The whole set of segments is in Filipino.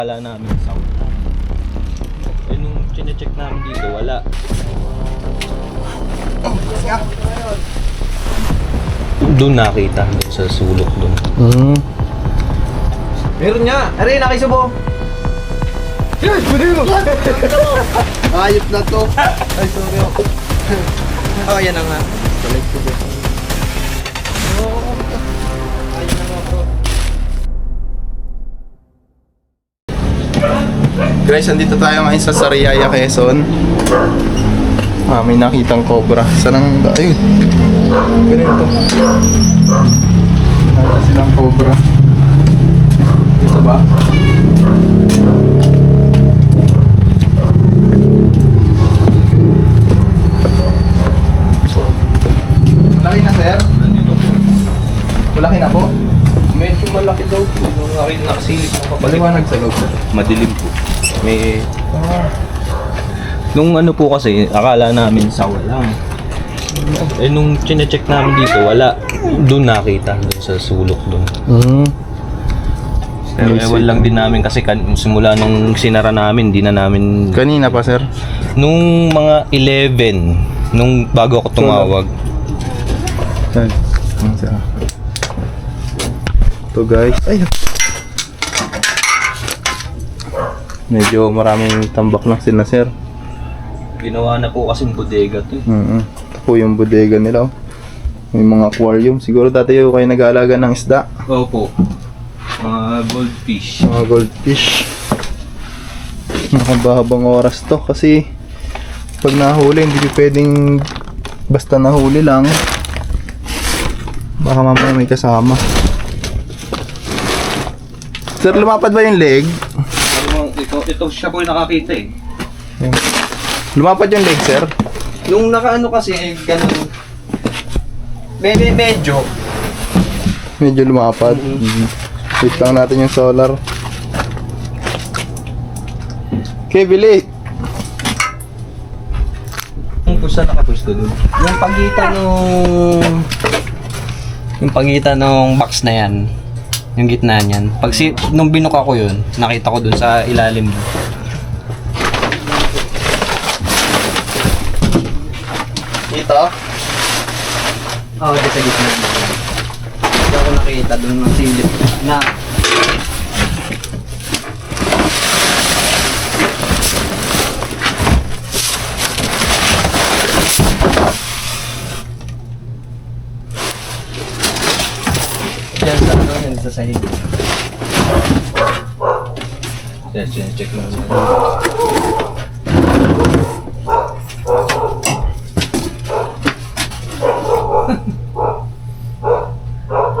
Wala namin sound. Eh nung chinecheck namin dito, wala. Doon nakita, doon sa sulok doon. Meron niya. Aray, nakisubo. Yes, pwede mo. Ayop na to. Ay, sorry. Oh, yan na nga. Balik ko ba? Ayun na nga, bro. Guys, andito tayo ngayon sa Sariaya, Quezon. May nakitang cobra. Saan ang... Ayun. Ganito. Nakita silang cobra. Dito ba? Malaki na, sir? Nandito po. Malaki na po? Medyo malaki daw po. Nung nakasilip mo pa. Maliwanag sa loob, sir. Madilim po. May... Nung ano po kasi, akala namin sawa lang. Eh nung chinecheck namin dito, wala. Doon nakita, doon sa sulok doon. Pero ewan lang din namin kasi simula nung sinara namin, di na namin... Kanina pa, sir? Nung mga 11, nung bago ako tumawag. Saan? Saan? Ito, guys. Ay! Medyo maraming tambak lang sila, sir. Ginawa na po kasing bodega to. Ito po yung bodega nila. Oh. May mga aquarium. Siguro dati yung kayo nag-aalaga ng isda. Opo. Mga goldfish. Mga goldfish. Nakabahabang oras to kasi pag nahuli hindi pwedeng basta nahuli lang. Baka mamaya may kasama. Sir, lumapad ba yung leg? Ito siya po yung nakakita eh. Lumapad yung leg, sir? Nung nakaano kasi, ganun. Medyo. Medyo lumapad. Wait lang natin yung solar. Okay, Billy. Kung saan nakapwesto doon? Yung pagitan nung box na yan. Yung gitna niyan. Nung binuka ko yun, nakita ko dun sa ilalim. Dito? Oo, dito sa gitna. Hindi ako nakita dun ng silip na. Yan sa ano, yan sa sahig. Yes, check lang.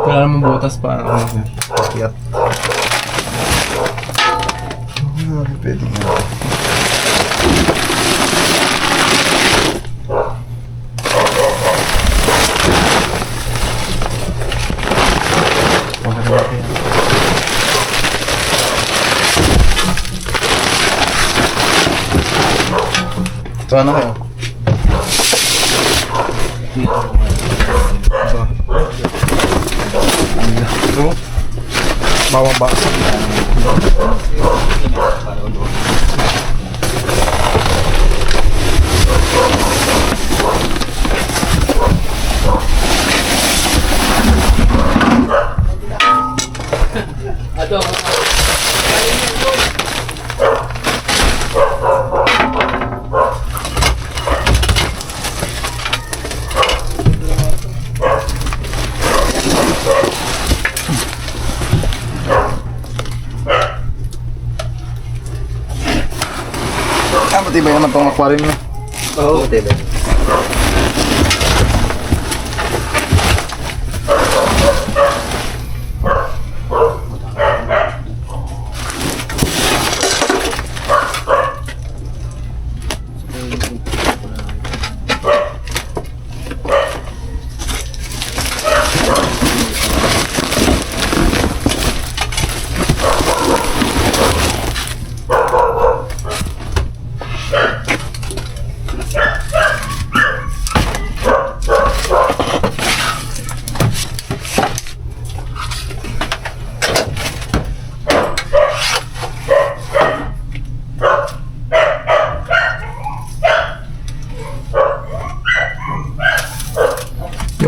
Wala namang butas pa. Pakyat. Pwede nga. Ito ano kayo? Ito? Bababa. Matibay naman itong aquarium nyo. Oo, tebe.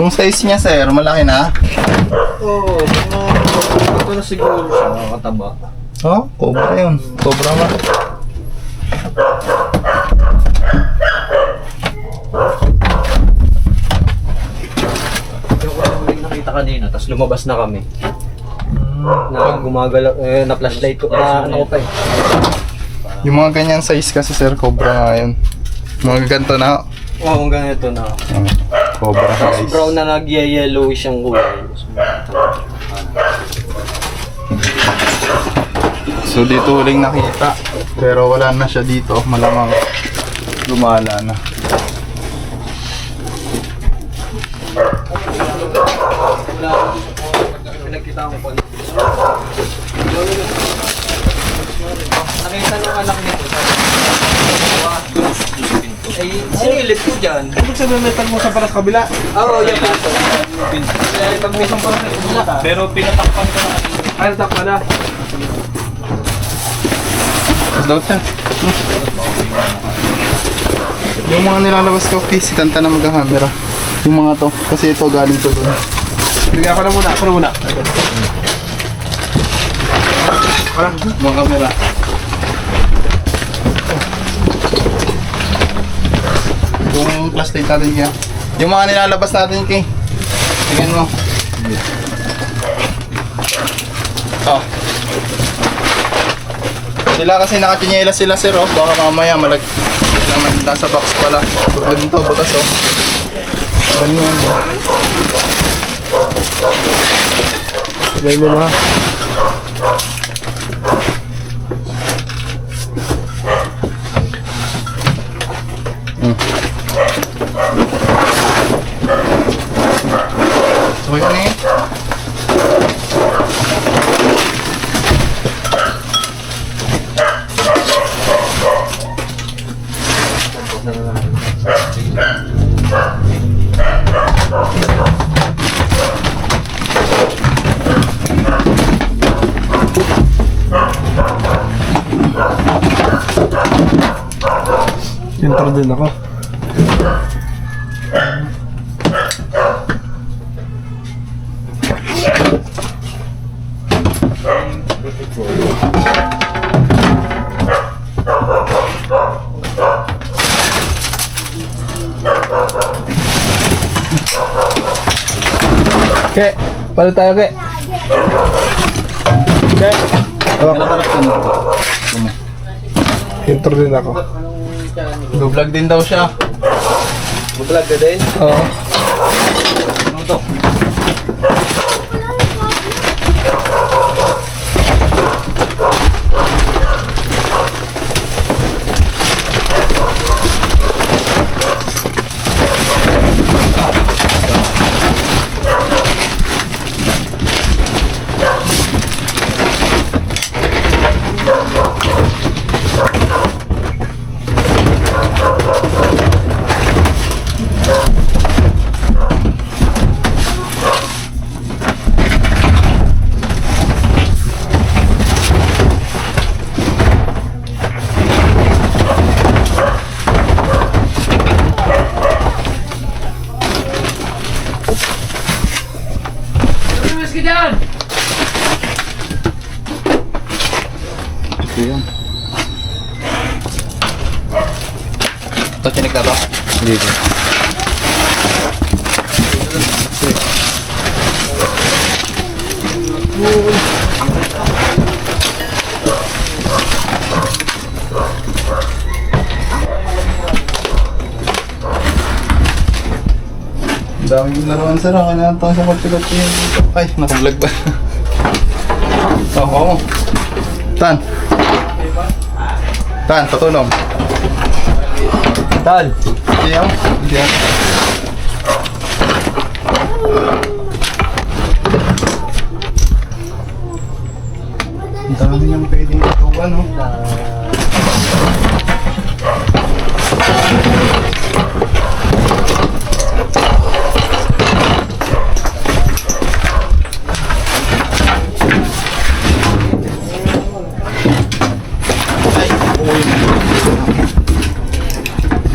Yung size niya, sir, malaki na. Oo, ito na siguro siya, nakakataba. Oh, cobra yun. Cobra nga. Yung huling nakita kanina, tapos lumabas na kami. Na gumagalaw, na flashlight ko, na ano ko pa eh. Yung mga ganyan size kasi, sir, cobra nga yun. Mga ganito na. Oo, hanggang ito na. Cobra Tapos size. brown na nag-yellowish ang kulay. So dito huling nakita. Pero wala na siya dito. Malamang gumala na. Pinagkita ko pa. Nakita ng anak nito. Ay, sinilip ko dyan. Ibig sabihin metal mo sa parang kabila. Oo, yan po. Pag may isang pero pinatakpan ko na. Ay, natakpa na. Daw siya. Yung mga nilalabas ko, isitan ta na mag-camera. Yung mga to. Kasi ito galing to doon. Bigyan ko na muna. Mga camera. Yung plastic natin kaya. Yung mga nilalabas natin kay. Tingnan mo. Oh. Sila kasi nakatinyelas sila, sir, oh. Baka mamaya naman nasa box pala. Huwag nito, butas, oh. Ganyan, oh. Bigyan mo na. So, yun eh. Enter din ako. Ke, palit tayo, Ke. Ke. Enter din ako. Vlog din daw siya. Vlog ka din? Oo. Ano to? Ito yun. Ito, chinik na to? Dito. Ang daming laruan, sir. Ang kanatang sa kotse-kotse yun dito. Ay, naka-vlog ba? Oo. Tan. Tan, patulong. Tal! Diyan. Diyan. Ang dami niyang pwedeng ituwan, no?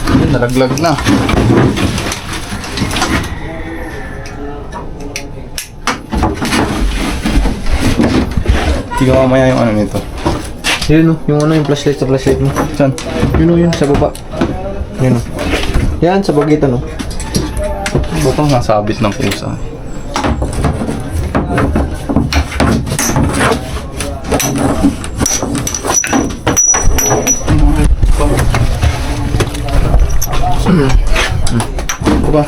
Ayun, nalaglag na. ko mamaya yung ano nito. Yun o, yung ano, yung flashlight sa flashlight mo. Saan? Yun o, yun, sa baba. Yun o. Yan, sa bagitan o. Ba ito? Nasabit ng pusa. Ito ba?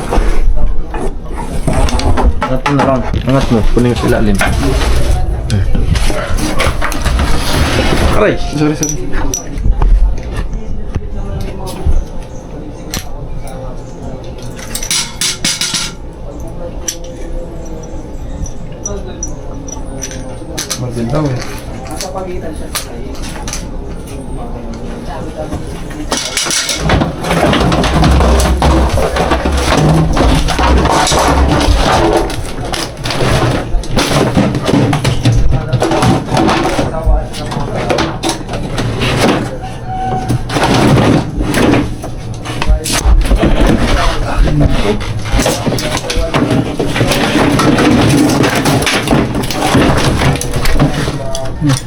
Angat mo na lang. Angat mo, kunin sa ilalim. Aray! Sorry, sorry. Maganda eh.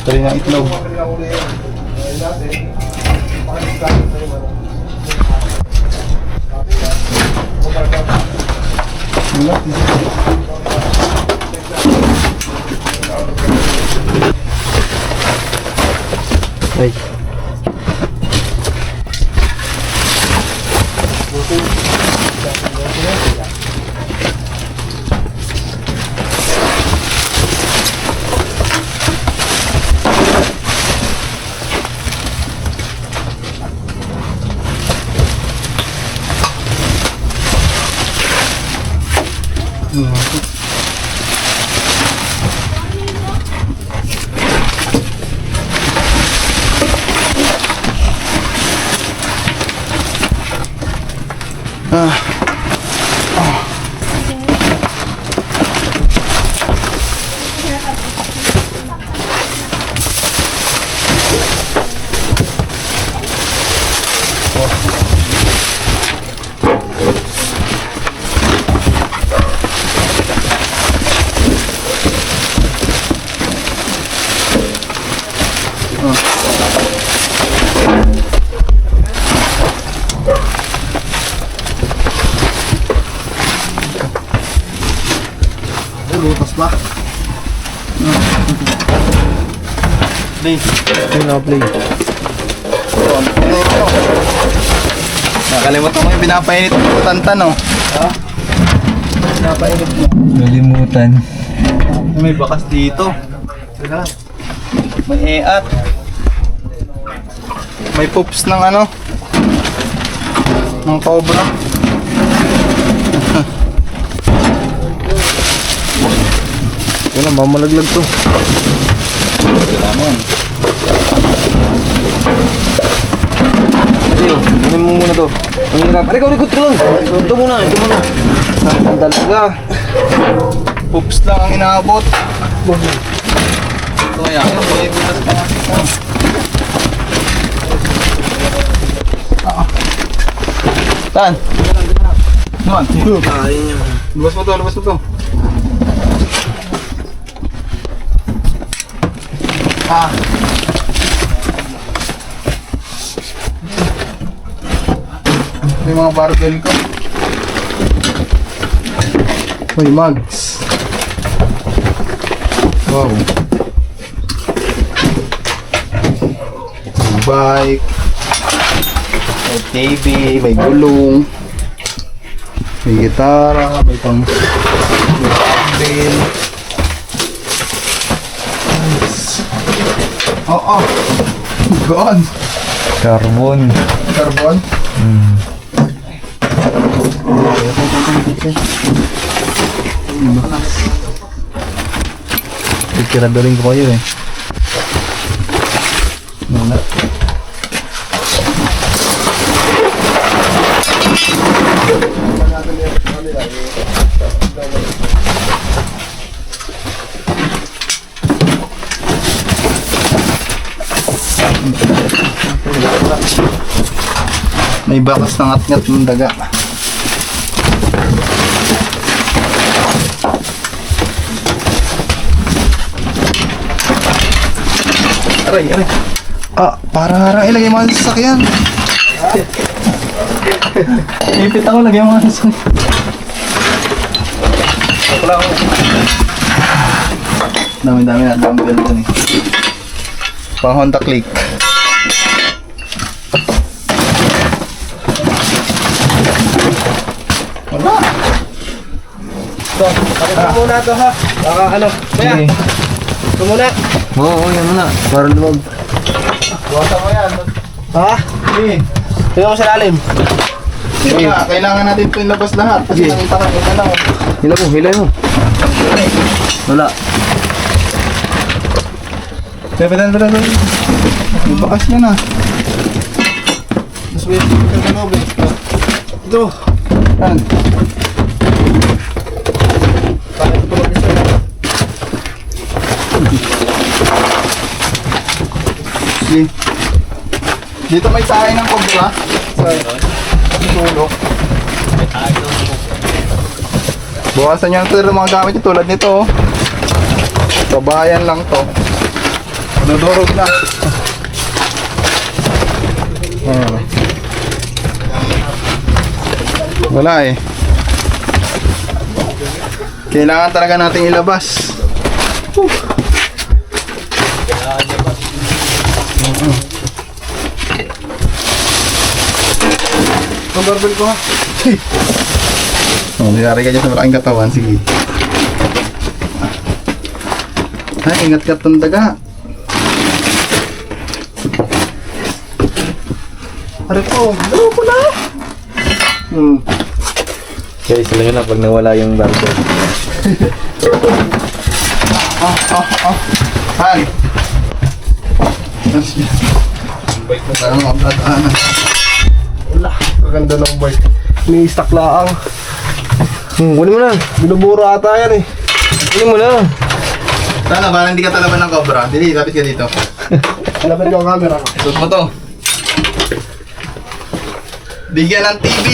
Try ng itlog. Ay. Lutas ba? Play. Ayun na, play. Nakalimutan mo yung pinapainit ng tantan, oh. Ha? Pinapainit mo. Nalimutan. May bakas dito. May eat. May poops ng ano? Ng cobra. Wala, mamalaglag to. Lamon. Ayun, kunin mo muna to. Ang hirap. Aray, ikaw, tulong. Ito muna, ito muna. Ang dalaga. Poops lang ang inaabot. Ito kaya, may butas pa nga. Saan? Saan? Lubas mo to, lubas mo to. Ah. May mga barbell ko. May mugs. Wow. May bike. May TV, may gulong. May gitara, may pang barbell. Oo. Gone. Carbon. Carbon? Picture-adoring ko kayo eh. Muna. May bakas ng ngat-ngat ng daga. Aray, aray. Ah, para harang ilagay mo sa sasakyan. Ipit ako, lagay mo sa sasakyan. Wala ako. Dami-dami na dumbbell dun eh. Pang Honda Click. Wala. Ito, pakita mo muna ito ha. Baka ano, kaya, ito muna. Oo, yan na. Para lumag. Buwasan mo yan. Ha? Sige. Tingnan mo sa lalim. Sige. Kailangan natin ito ilabas lahat. Kasi Sige. nakita ka ito lang. Hilay mo. Wala. Pedan. Bubakas mo na. Mas may ito na loob eh. Ito. Yan. Bakit ito mag-isa na? Sige. Dito may tayo ng kobra. Sa sulok. Bukasan nyo ito ng mga gamit nyo tulad nito. Oh. Kabayan lang to. Nadurog na. Ayan. Wala eh. Kailangan talaga nating ilabas. Ang barbell ko ha. Oh, nilari ka dyan sa malaking katawan. Sige. Ay, ingat ka itong daga. Ari po, ano po na? Guys, alam nyo na pag nawala yung barbell. Ay. Parang mabladaanan. Wala, kaganda ng bike. May stock laang. Kunin mo na. Binubura ata yan eh. Kunin mo na. Sana, parang hindi ka talaban ng cobra. Dili, lapit ka dito. Lapit ko ang camera ko. Suot mo to. Bigyan ng TV!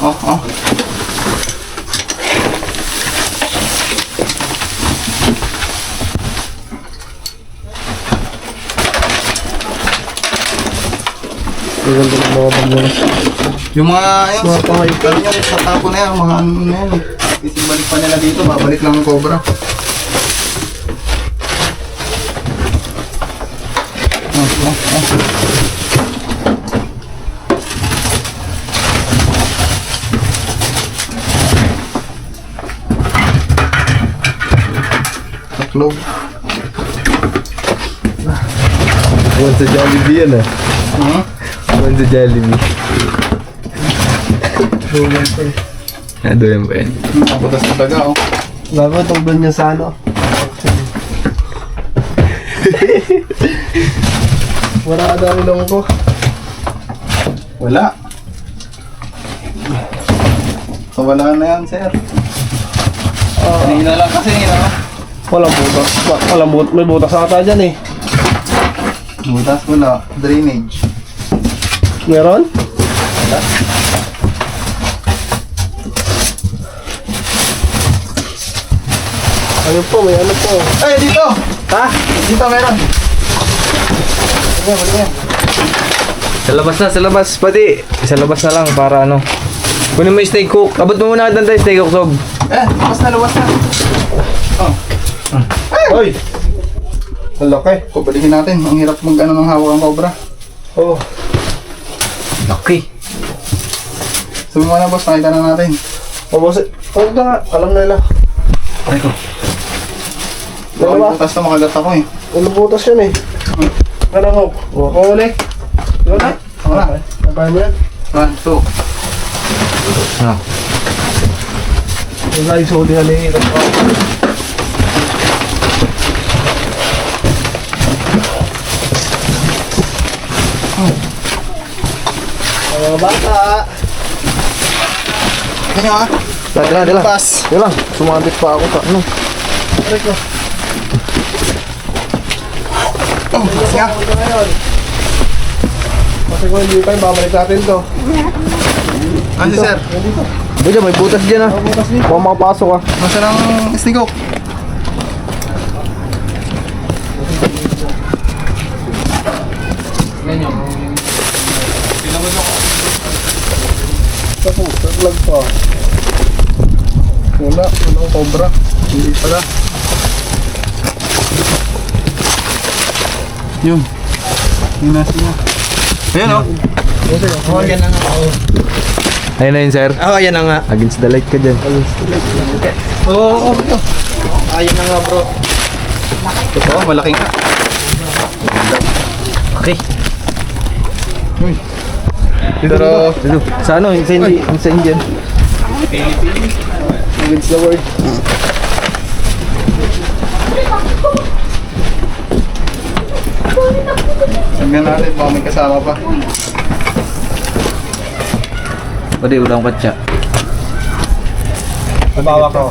Oh. Kaganda ng mga bagay. Yung mga, Mga pangayip. ano yan, sa tapo na yan, mga ano na yan. Isibalik pa nila dito, babalik lang ang cobra. Taklog. Buwan sa Jollibee yan Hmm? Buwan sa Jollibee. Doon ba yan? Naputas na taga, oh. Bago itong doon niya sa ano. Wala ka dami lang ko. Wala. So, wala na yan, sir. Kanina lang kasi, no? Walang butas. May butas ata dyan eh. Butas wala. Drainage. Meron? Ano po, may ano po. Ay, dito! Ha? Dito, meron. Sa labas, pati. Sa labas na lang para ano. Kunin mo yung steak cook. Abot mo muna natin tayo steak cook, Sob. Luwas na. Oh. Hoy! Ang laki. Pabalikin natin. Ang hirap mag-ano ng hawak ang cobra. Oh. Okay. Sabi mo na, boss, nakita na natin. Huwag na nga. Alam na nila. Ay ko. Dalawa. Butas na makagat ako eh. Walang butas yan eh. Ano ho? Huwag ko ulit. Diba na? Wala. Nabayan mo yan. 1, 2. Wala yung soli na nahihirap ko. Mga bata. Kanya ha? Dala. Pas. Yun lang. Sumabit pa ako sa ano. Aray ko. Oh, siya. Ito ngayon. Kasi kung hindi pa, babalik natin to. Ano si sir? Nandito. Buja, may butas dyan ah. Butas din. Baka makapasok ah. Masa ng istigok? Taglag pa. Walang cobra. Hindi pala. Yun. Yun na siya. Ayan o. Oh, yan na nga. Ayun na yun, sir. Oh, yan na nga. Against the light ka dyan. Oo, ayun na nga bro. Ito, malaki nga. Okay. Pero, Sa ano? Sa hindi. Sa Indian. against the word. Hanggang natin, baka may kasama pa. Pwede, ulang katsa. Nabawa ko.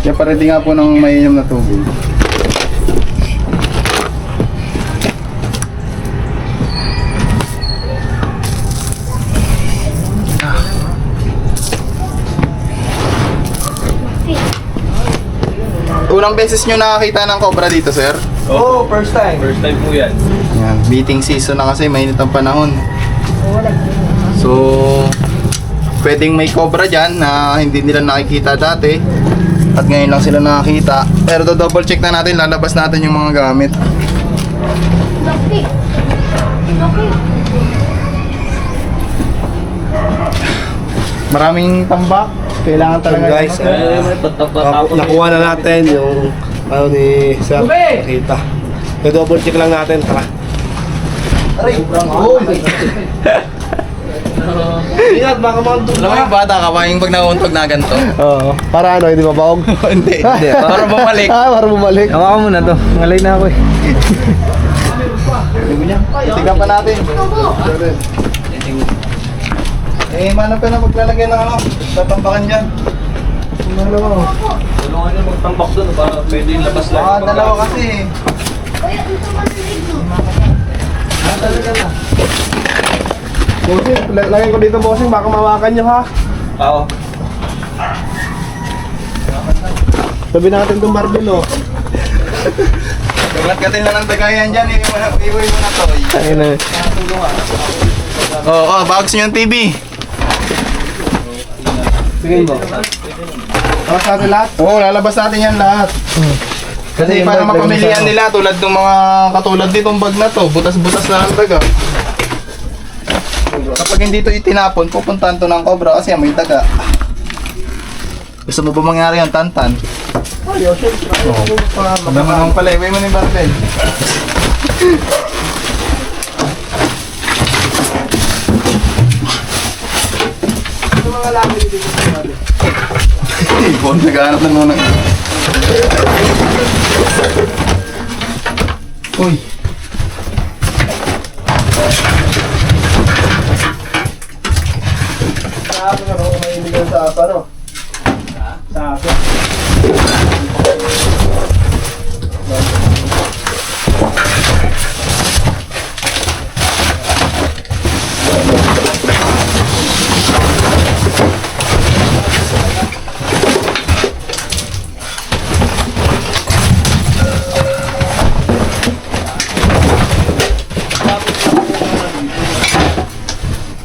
Kaya paredy nga po ng mainom na tubig. Unang beses nyo nakakita ng cobra dito, sir? Oh, first time. First time po yan. Yan, meeting season na kasi, mainit ang panahon. So, pwedeng may cobra dyan na hindi nila nakikita dati. At ngayon lang sila nakakita. Pero double check na natin, lalabas natin yung mga gamit. Maraming tambak. Kailangan talaga. Guys, nakuha na natin yung ano ni Sir. Nakita. I-double check lang natin. Tara. Ingat, baka mga Alam mo yung bata ka ba yung pag nauuntog na ganito? Oo. Para ano, hindi mabawag? Hindi. Para bumalik. Para bumalik. Hawakan mo na to. Ngalay na ako eh. Tignan pa natin. Eh, mana pa na maglalagay ng ano, tatambakan dyan. Tulungan niyo magtambak doon para pwede yung labas lang. Dalawa kasi eh. Bossing, lagyan ko dito bossing, baka mawakan nyo ha. Oo. Sabi natin itong barbell oh. Dagat ka din lang ng dagayan dyan, iwi mo na to. Ayun na. Oo, bagus nyo yung TV. Sige mo. Tapos natin lahat? Oo, lalabas natin yan lahat. Kasi yung para bag, lagyan mapamilihan mo sa- nila tulad ng mga katulad ditong bag na to, butas-butas na ng daga. Kapag hindi to itinapon, pupuntahan to ng cobra kasi may daga. Gusto mo ba mangyari yung tantan? Ayos, syempre. Sabi mo naman pala, iwi mo na yung barbell. Ano mga laki dito sa natin? Ibon, naghahanap ng mga Uy. Sa akin ano, may inigan sa apa no? Sa akin.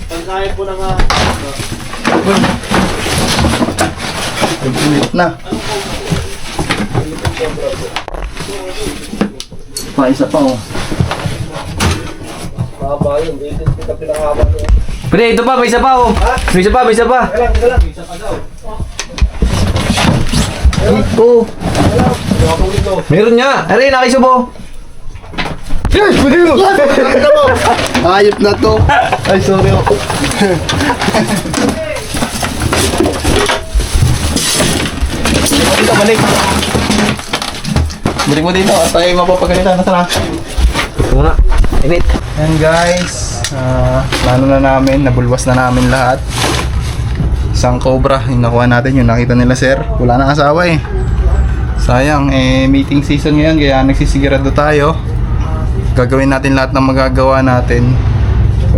Pagkain po na nga. Ulit na. Isa pa oh. Mahaba yun, dito kita pinakahaba nyo. Pre, ito pa. May isa pa oh. May isa pa. May isa pa. Teka lang. Isa pa daw. Oo. Ako dito. Meron nga. Aray, nakisubo. Yes! Pwede mo! Ayop na to. Ay, sorry ako. Dito, balik. Balik mo dito at tayo mapapagalitan na sana. Ito muna. Init. Yan guys, plano na namin, nabulwas na namin lahat. Isang cobra, yung nakuha natin, yung nakita nila sir. Wala na asawa eh. Sayang, meeting season ngayon, kaya nagsisigurado tayo. Gagawin natin lahat ng magagawa natin. So,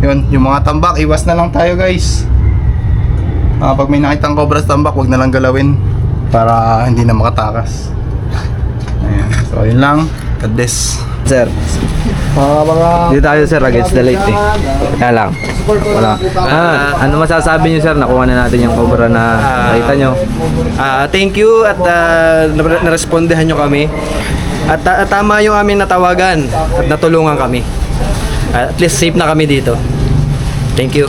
Yun, yung mga tambak, iwas na lang tayo guys. Pag may nakitang cobra sa tambak, wag na lang galawin para hindi na makatakas. Ayan. So yun lang. God bless. Sir, dito tayo sir against the light eh. Kaya lang. Wala. Ano masasabi niyo sir? Nakuha na natin yung cobra na nakita nyo. Thank you at narespondehan nyo kami. At tama yung aming natawagan at natulungan kami. At least safe na kami dito. Thank you.